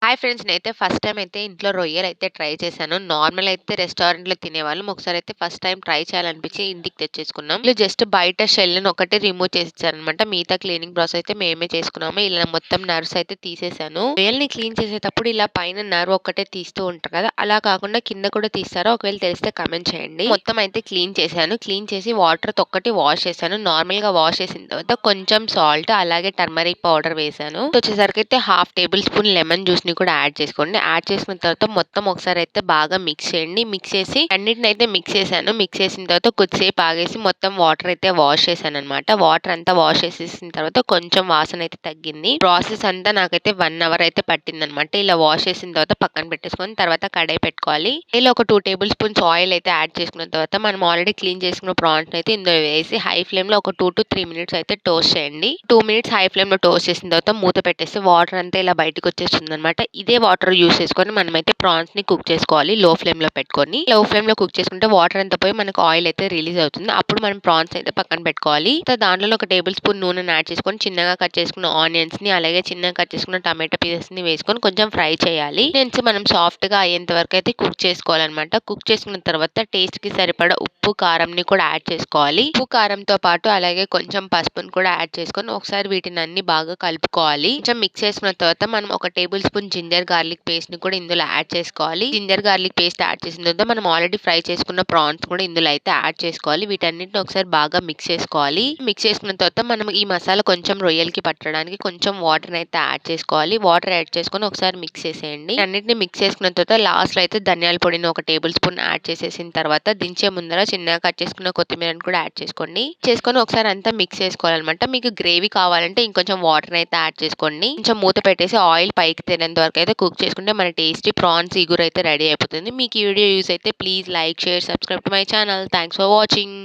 Hi friends. నేనైతే first time అయితే ఇంట్లో రొయ్యలైతే ట్రై చేశాను. నార్మల్ అయితే రెస్టారెంట్‌లో తినేవాళ్ళం. ఒకసారైతే ఫస్ట్ టైమ్ ట్రై చేయాలనిపించి ఇంటికి తెచ్చేసుకున్నాం. వీళ్ళు జస్ట్ బయట షెల్‌ని ఒకటే రిమూవ్ చేసిచ్చారనమాట. మిగతా క్లీనింగ్ ప్రాసెస్ అయితే మేమే చేసుకున్నాము. ఇలా మొత్తం నర్వ్స్ అయితే తీసేసాను. రొయ్యల్ని క్లీన్ చేసేటప్పుడు ఇలా పైన నర్వ్ ఒక్కటే తీస్తూ ఉంటారు కదా! అలా కాకుండా కింద కూడా తీస్తారా? ఒకవేళ తెలిస్తే కామెంట్ చేయండి. మొత్తం అయితే క్లీన్ చేశాను. క్లీన్ చేసి వాటర్‌తో ఒక్కటి వాష్ చేశాను. నార్మల్‌గా వాష్ చేసిన తర్వాత కొంచెం సాల్ట్ అలాగే టర్మరిక్ పౌడర్ వేశాను. వచ్చేసరికైతే హాఫ్ టేబుల్ స్పూన్ లెమన్ జ్యూస్‌ని కూడా యాడ్ చేసుకోండి. యాడ్ చేసుకున్న తర్వాత మొత్తం ఒకసారి అయితే బాగా మిక్స్ చేయండి. మిక్స్ చేసి అన్నిటినైతే మిక్స్ చేశాను. మిక్స్ చేసిన తర్వాత కొద్దిసేపు ఆగేసి మొత్తం వాటర్ అయితే వాష్ చేశాననమాట. వాటర్ అంతా వాష్ చేసేసిన తర్వాత కొంచెం వాసన అయితే తగ్గింది. ప్రాసెస్ అంతా నాకైతే 1 అవర్ అయితే పట్టిందనమాట. ఇలా వాష్ చేసిన తర్వాత పక్కన పెట్టేసుకొని తర్వాత కడాయి పెట్టుకోవాలి. ఇలా ఒక 2 టేబుల్ స్పూన్స్ ఆయిల్ అయితే యాడ్ చేసుకున్న తర్వాత మనం ఆల్రెడీ క్లీన్ చేసుకున్న ప్రాన్స్ అయితే ఇందులో వేసి హై ఫ్లేమ్ లో ఒక 2 to 3 మినిట్స్ అయితే టోస్ట్ చేయండి. 2 మినిట్స్ హై ఫ్లేమ్ లో టోస్ట్ చేసిన తర్వాత మూత పెట్టేసి వాటర్ అంతా ఇలా బయటకు వచ్చేస్తుంది అనమాట. ఇదే వాటర్ యూస్ చేసుకొని మనమైతే ప్రాన్స్ ని కుక్ చేసుకోవాలి. లో ఫ్లేమ్ లో పెట్టుకొని లో ఫ్లేమ్ లో కుక్ చేసుకుంటే వాటర్ అంతా పోయి మనకు ఆయిల్ అయితే రిలీజ్ అవుతుంది. అప్పుడు మనం ప్రాన్స్ అయితే పక్కన పెట్టుకోవాలి. దాంట్లో ఒక టేబుల్ స్పూన్ నూనెని యాడ్ చేసుకొని చిన్నగా కట్ చేసుకున్న ఆనియన్స్ ని అలాగే చిన్నగా కట్ చేసుకున్న టమాటో పీసెస్ ని వేసుకొని కొంచెం ఫ్రై చేయాలి. నేను మనం సాఫ్ట్ గా అయ్యేంత వరకు అయితే కుక్ చేసుకోవాలన్నమాట. కుక్ చేసుకున్న తర్వాత టేస్ట్ కి సరిపడా ఉప్పు కారం ని కూడా యాడ్ చేసుకోవాలి. ఉప్పు కారంతో పాటు అలాగే కొంచెం పసుపుని కూడా యాడ్ చేసుకొని ఒకసారి వీటిని అన్ని బాగా కలుపుకోవాలి. కొంచెం మిక్స్ చేసుకున్న తర్వాత మనం ఒక tablespoon ginger garlic paste ని కూడా ఇందులో యాడ్ చేసుకోవాలి. జింజర్ గార్లిక్ పేస్ట్ యాడ్ చేసిన తర్వాత మనం ఆల్రెడీ ఫ్రై చేసుకున్న ప్రాన్స్ కూడా ఇందులో అయితే యాడ్ చేసుకోవాలి. వీటన్నిటిని ఒకసారి బాగా మిక్స్ చేసుకోవాలి. మిక్స్ చేసుకున్న తర్వాత మనం ఈ మసాలా కొంచెం రొయ్యలకి పట్టడానికి కొంచెం వాటర్ అయితే యాడ్ చేసుకోవాలి. వాటర్ యాడ్ చేసుకొని ఒకసారి మిక్స్ చేసేయండి. అన్నిటిని మిక్స్ చేసుకున్న తర్వాత లాస్ట్ లో అయితే ధనియాల పొడిని ఒక టేబుల్ స్పూన్ యాడ్ చేసేసిన తర్వాత దించే ముందర చిన్నగా కట్ చేసుకున్న కొత్తిమీరని కూడా యాడ్ చేసుకోండి. చేసుకొని ఒకసారి అంతా మిక్స్ చేసుకోవాలన్నమాట. మీకు గ్రేవీ కావాలంటే ఇంకొంచెం వాటర్ అయితే యాడ్ చేసుకోండి. కొంచెం మూత పెట్టేసి ఆయిల్ పైకి తేలేంత వరకు అయితే కుక్ చేసుకుంటే మన టేస్టీ ప్రాన్స్ ఇగురు అయితే రెడీ అయిపోతుంది. మీకు ఈ వీడియో యూస్ అయితే please like, share, subscribe to my channel. Thanks for watching.